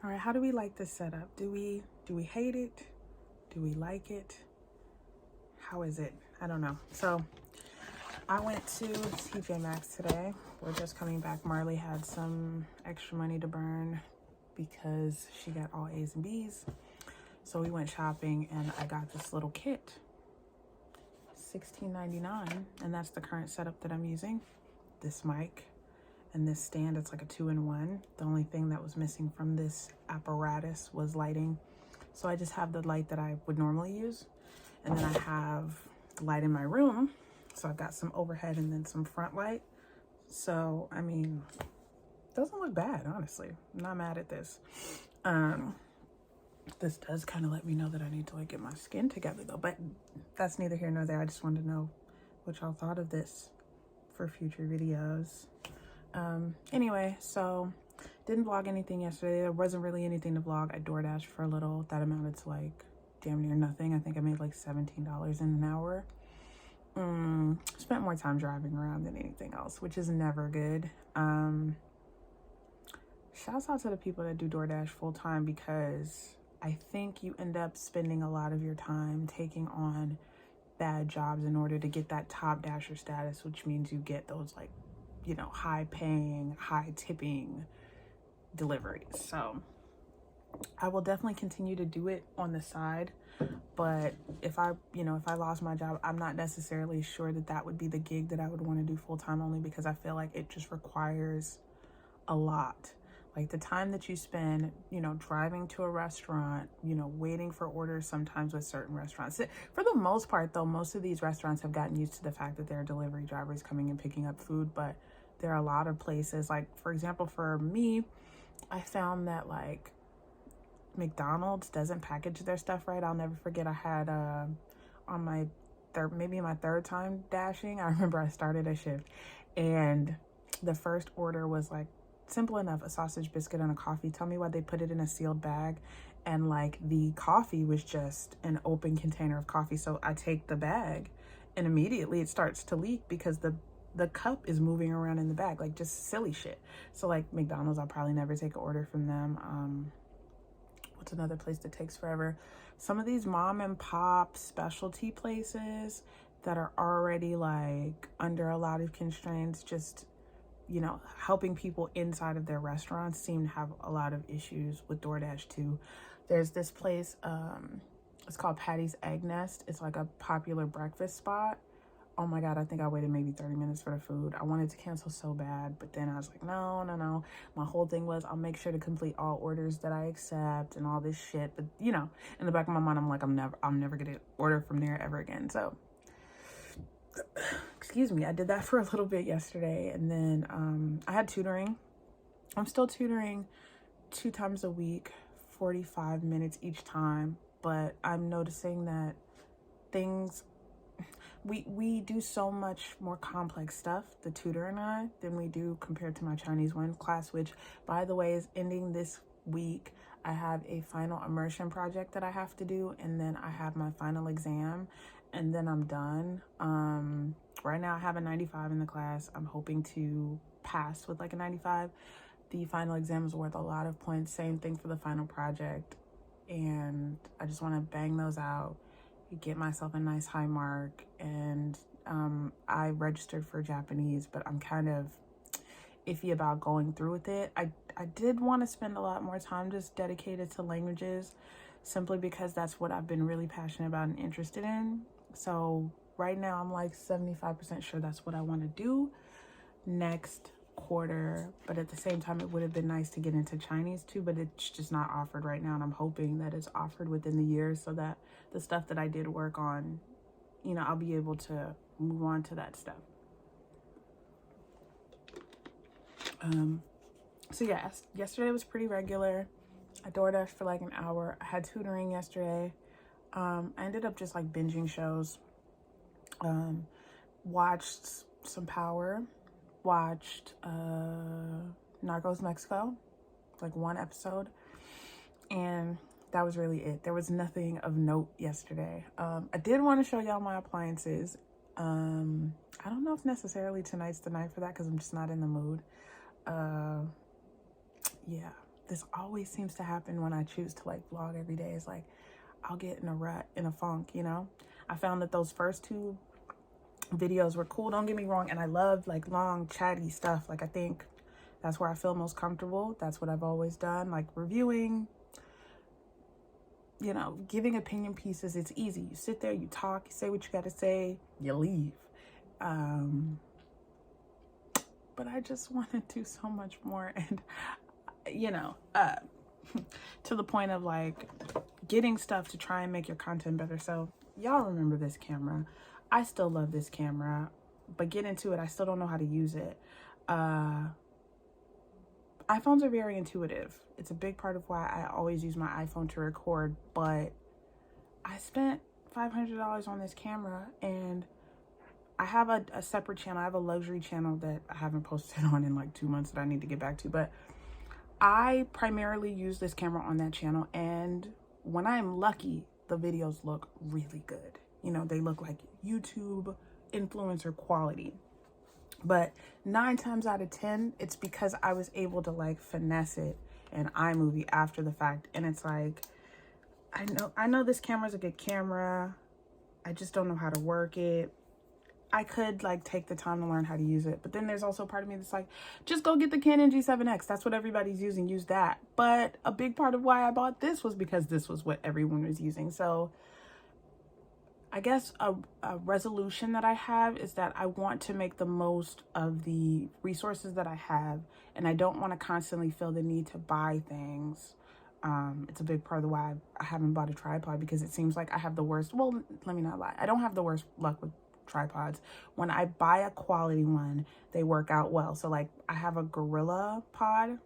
All right, how do we like this setup? Do we hate it? Do we like it? How is it? I don't know. So I went to TJ Maxx today. We're just coming back. Marley had some extra money to burn because she got all A's and B's. So we went shopping and I got this little kit, $16.99, and that's the current setup that I'm using. This mic and this stand, it's like a 2-in-1. The only thing that was missing from this apparatus was lighting. So I just have the light that I would normally use. And then I have the light in my room. So I've got some overhead and then some front light. So, I mean, doesn't look bad, honestly. I'm not mad at this. This does kind of let me know that I need to like get my skin together though, but that's neither here nor there. I just wanted to know what y'all thought of this for future videos. Anyway, so didn't vlog anything yesterday. There wasn't really anything to vlog. I DoorDashed for a little. That amounted to like damn near nothing. I think I made like $17 in an hour. Spent more time driving around than anything else, which is never good. Shouts out to the people that do DoorDash full time, because I think you end up spending a lot of your time taking on bad jobs in order to get that top dasher status, which means you get those like, you know, high paying, high tipping deliveries. So I will definitely continue to do it on the side, but if I lost my job, I'm not necessarily sure that that would be the gig that I would want to do full time, only because I feel like it just requires a lot. Like the time that you spend, you know, driving to a restaurant, you know, waiting for orders sometimes with certain restaurants. For the most part though, most of these restaurants have gotten used to the fact that there are delivery drivers coming and picking up food, but there are a lot of places, like for example, for me, I found that like McDonald's doesn't package their stuff right. I'll never forget, I had on my third time dashing, I remember I started a shift and the first order was like simple enough, a sausage biscuit and a coffee. Tell me why they put it in a sealed bag, and like the coffee was just an open container of coffee. So I take the bag and immediately it starts to leak because the cup is moving around in the bag, like just silly shit. So like McDonald's, I'll probably never take an order from them. What's another place that takes forever? Some of these mom and pop specialty places that are already like under a lot of constraints, just, you know, helping people inside of their restaurants, seem to have a lot of issues with DoorDash too. There's this place, it's called Patty's Egg Nest. It's like a popular breakfast spot. Oh my God, I think I waited maybe 30 minutes for the food. I wanted to cancel so bad, but then I was like, no. My whole thing was, I'll make sure to complete all orders that I accept and all this shit. But you know, in the back of my mind, I'm like, I'm never gonna order from there ever again. So excuse me, I did that for a little bit yesterday, and then I had tutoring. I'm still tutoring 2 times a week, 45 minutes each time, but I'm noticing that things, we do so much more complex stuff, the tutor and I, than we do compared to my Chinese 1 class, which by the way is ending this week. I have a final immersion project that I have to do, and then I have my final exam, and then I'm done. Right now I have a 95 in the class. I'm hoping to pass with like a 95. The final exam is worth a lot of points. Same thing for the final project. And I just want to bang those out, get myself a nice high mark. And I registered for Japanese, but I'm kind of iffy about going through with it. I did want to spend a lot more time just dedicated to languages, simply because that's what I've been really passionate about and interested in. So right now I'm like 75% sure that's what I want to do next quarter, but at the same time it would have been nice to get into Chinese too, but it's just not offered right now, and I'm hoping that it's offered within the year so that the stuff that I did work on, you know, I'll be able to move on to that stuff. So yeah, yesterday was pretty regular. I DoorDashed for like an hour. I had tutoring yesterday. I ended up just like binging shows. Watched some Power. Watched Narcos Mexico, like 1 episode. And that was really it. There was nothing of note yesterday. I did want to show y'all my appliances. I don't know if necessarily tonight's the night for that because I'm just not in the mood. Yeah, this always seems to happen when I choose to like vlog every day. It's like I'll get in a rut, in a funk, you know. I found that those first 2 videos were cool, don't get me wrong, and I love like long chatty stuff. Like I think that's where I feel most comfortable. That's what I've always done, like reviewing, you know, giving opinion pieces. It's easy. You sit there, you talk, you say what you got to say, you leave. But I just want to do so much more, and you know, to the point of like getting stuff to try and make your content better. So y'all remember this camera. I still love this camera, but get into it, I still don't know how to use it. iPhones are very intuitive. It's a big part of why I always use my iPhone to record, but I spent $500 on this camera, and I have a separate channel. I have a luxury channel that I haven't posted on in like 2 months that I need to get back to, but I primarily use this camera on that channel, and when I'm lucky, the videos look really good. You know, they look like YouTube influencer quality. But 9 times out of 10, it's because I was able to like finesse it in iMovie after the fact. And it's like, I know this camera's a good camera. I just don't know how to work it. I could like take the time to learn how to use it. But then there's also a part of me that's like, just go get the Canon G7X. That's what everybody's using. Use that. But a big part of why I bought this was because this was what everyone was using. So I guess a resolution that I have is that I want to make the most of the resources that I have, and I don't want to constantly feel the need to buy things. It's a big part of the why I haven't bought a tripod, because it seems like I have the worst, well, let me not lie. I don't have the worst luck with tripods. When I buy a quality one, they work out well. So like I have a Gorilla Pod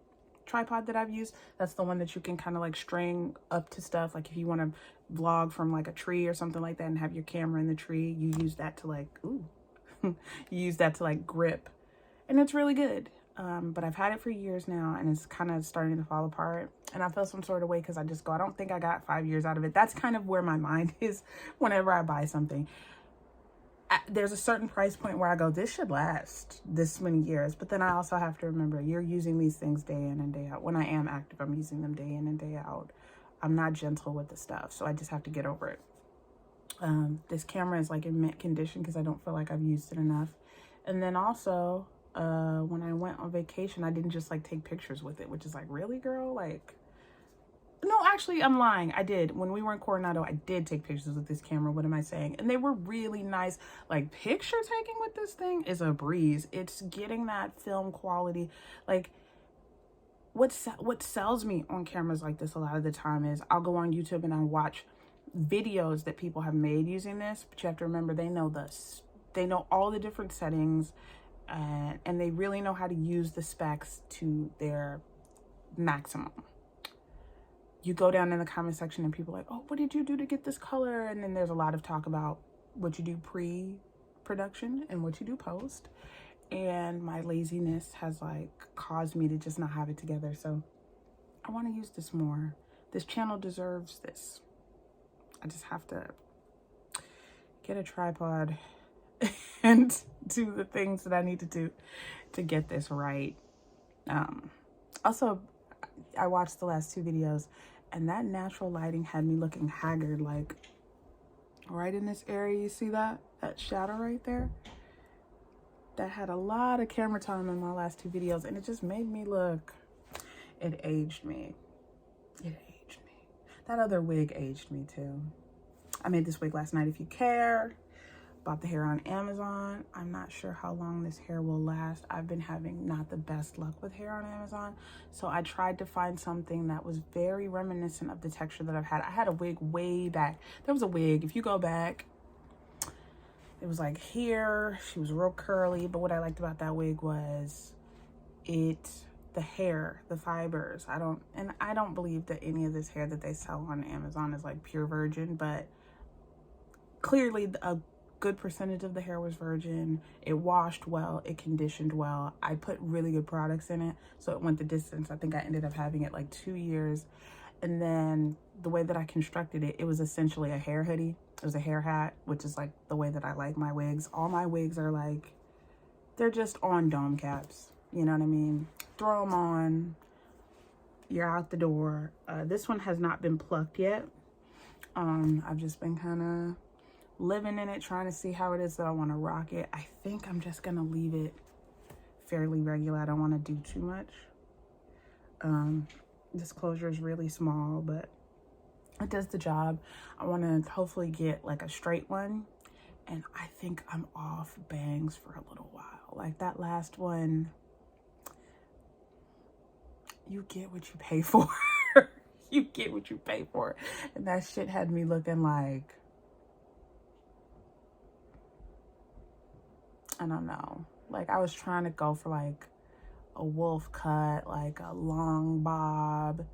tripod that I've used. That's the one that you can kind of like string up to stuff. Like if you want to vlog from like a tree or something like that and have your camera in the tree, you use that to like, you use that to like grip, and it's really good. But I've had it for years now, and it's kind of starting to fall apart, and I feel some sort of way because I just go, I don't think I got 5 years out of it. That's kind of where my mind is whenever I buy something. There's a certain price point where I go, this should last this many years. But then I also have to remember, you're using these things day in and day out. When I am active, I'm using them day in and day out. I'm not gentle with the stuff, so I just have to get over it. This camera is like in mint condition because I don't feel like I've used it enough. And then also, when I went on vacation, I didn't just like take pictures with it, which is like, really, girl? Like, no, actually, I'm lying. I did. When we were in Coronado, I did take pictures with this camera. What am I saying? And they were really nice. Like, picture taking with this thing is a breeze. It's getting that film quality. Like, what sells me on cameras like this a lot of the time is I'll go on YouTube and I'll watch videos that people have made using this. But you have to remember, they know this. They know all the different settings, and they really know how to use the specs to their maximum. You go down in the comment section and people are like, oh, what did you do to get this color? And then there's a lot of talk about what you do pre-production and what you do post. And my laziness has like caused me to just not have it together. So I want to use this more. This channel deserves this. I just have to get a tripod and do the things that I need to do to get this right. Also, I watched the last 2 videos, and that natural lighting had me looking haggard, like right in this area. You see that shadow right there? That had a lot of camera time in my last 2 videos, and it just made me look, it aged me. It aged me. That other wig aged me too. I made this wig last night, if you care. Bought the hair on Amazon. I'm not sure how long this hair will last. I've been having not the best luck with hair on Amazon. So I tried to find something that was very reminiscent of the texture that I've had. I had a wig way back. There was a wig, if you go back, it was like here. She was real curly, but what I liked about that wig was the hair, the fibers. I don't believe that any of this hair that they sell on Amazon is like pure virgin, but clearly a good percentage of the hair was virgin. It washed well, it conditioned well. I put really good products in it, so it went the distance. I think I ended up having it like 2 years. And then the way that I constructed it, it was essentially a hair hoodie. It was a hair hat, which is like the way that I like my wigs. All my wigs are like, they're just on dome caps. You know what I mean? Throw them on, you're out the door. This one has not been plucked yet. I've just been kind of living in it, trying to see how it is that I want to rock it. I think I'm just gonna leave it fairly regular. I don't want to do too much. This closure is really small, but it does the job. I want to hopefully get like a straight one, and I think I'm off bangs for a little while. Like that last one, you get what you pay for. You get what you pay for, and that shit had me looking like, I don't know, like I was trying to go for like a wolf cut, like a long bob.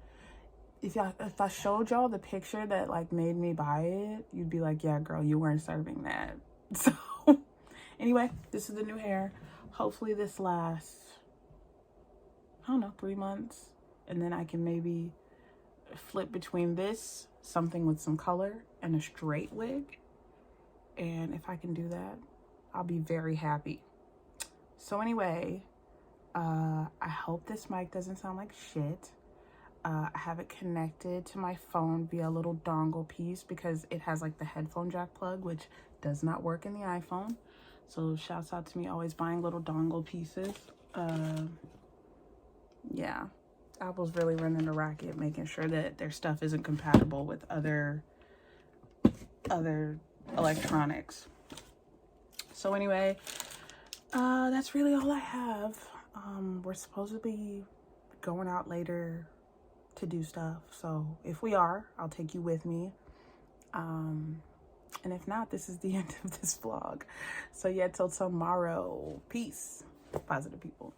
If I showed y'all the picture that like made me buy it, you'd be like, yeah, girl, you weren't serving that. So anyway, this is the new hair. Hopefully this lasts, I don't know, 3 months. And then I can maybe flip between this, something with some color, and a straight wig. And if I can do that, I'll be very happy. So anyway, I hope this mic doesn't sound like shit. I have it connected to my phone via a little dongle piece because it has like the headphone jack plug, which does not work in the iPhone. So shouts out to me always buying little dongle pieces. Yeah, Apple's really running the racket, making sure that their stuff isn't compatible with other electronics. So anyway, that's really all I have. We're supposed to be going out later to do stuff, so if we are, I'll take you with me. And if not, this is the end of this vlog. So yeah, till tomorrow. Peace. Positive people.